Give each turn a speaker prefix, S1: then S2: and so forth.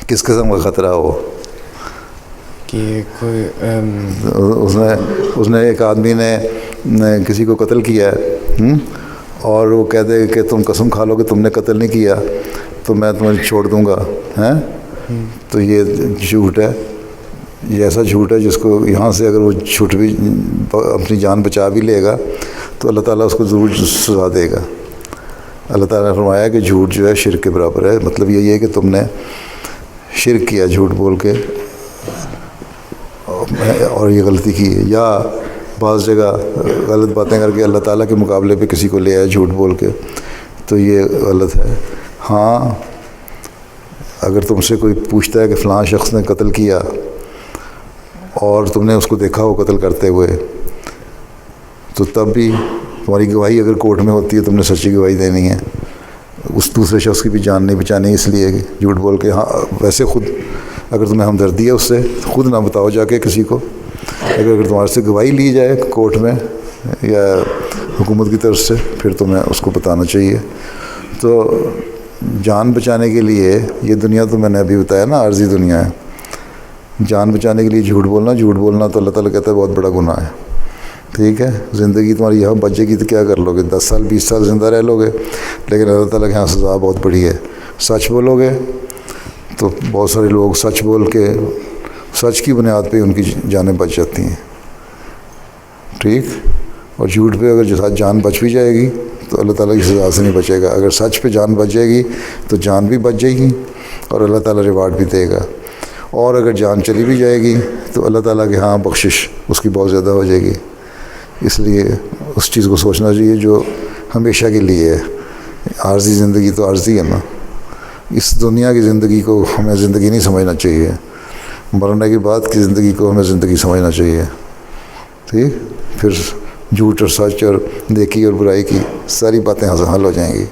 S1: کس قسم کا خطرہ ہو
S2: کہ کوئی
S1: اس نے ایک آدمی نے کسی کو قتل کیا ہے اور وہ کہتے کہ تم قسم کھا لو کہ تم نے قتل نہیں کیا تو میں تمہیں چھوڑ دوں گا ہیں، تو یہ جھوٹ ہے، یہ ایسا جھوٹ ہے جس کو یہاں سے اگر وہ چھوٹ بھی اپنی جان بچا بھی لے گا تو اللہ تعالیٰ اس کو ضرور سزا دے گا۔ اللہ تعالیٰ نے فرمایا کہ جھوٹ جو ہے شرک کے برابر ہے، مطلب یہی ہے کہ تم نے شرک کیا جھوٹ بول کے اور یہ غلطی کی ہے، یا بعض جگہ غلط باتیں کر کے اللہ تعالیٰ کے مقابلے پہ کسی کو لے آئے جھوٹ بول کے، تو یہ غلط ہے۔ ہاں اگر تم سے کوئی پوچھتا ہے کہ فلاں شخص نے قتل کیا اور تم نے اس کو دیکھا ہو قتل کرتے ہوئے، تو تب بھی تمہاری گواہی اگر کورٹ میں ہوتی ہے تم نے سچی گواہی دینی ہے، اس دوسرے شخص کی بھی جان نہیں بچانی، اس لیے کہ جھوٹ بول کے ہاں ویسے خود اگر تمہیں ہمدردی ہے اس سے خود نہ بتاؤ جا کے کسی کو، اگر تمہارے سے گواہی لی جائے کورٹ میں یا حکومت کی طرف سے پھر تمہیں اس کو بتانا چاہیے۔ تو جان بچانے کے لیے یہ دنیا تو میں نے ابھی بتایا نا عارضی دنیا ہے، جان بچانے کے لیے جھوٹ بولنا تو اللہ تعالیٰ کہتا ہے بہت بڑا گناہ ہے، ٹھیک ہے۔ زندگی تمہاری یہاں بچے گی تو کیا کر لو گے، 10 سال 20 سال زندہ رہ لو گے، لیکن اللہ تعالیٰ کے یہاں سزا بہت بڑی ہے۔ سچ بولو گے تو بہت سارے لوگ سچ بول کے سچ کی بنیاد پہ ان کی جانیں بچ جاتی ہیں، ٹھیک، اور جھوٹ پہ اگر جان بچ بھی جائے گی تو اللہ تعالیٰ کی سزا سے نہیں بچے گا۔ اگر سچ پہ جان بچ جائے گی تو جان بھی بچ جائے گی اور اللہ تعالیٰ ریوارڈ بھی دے گا، اور اگر جان چلی بھی جائے گی تو اللہ تعالیٰ کے ہاں بخشش اس کی بہت زیادہ ہو جائے گی۔ اس لیے اس چیز کو سوچنا چاہیے جو ہمیشہ کے لیے ہے، عارضی زندگی تو عارضی ہے نا، اس دنیا کی زندگی کو ہمیں زندگی نہیں سمجھنا چاہیے، مرنے کے بعد کی زندگی کو ہمیں زندگی سمجھنا چاہیے، ٹھیک، پھر جھوٹ اور سچ اور نیکی اور برائی کی ساری باتیں حل ہو جائیں گی۔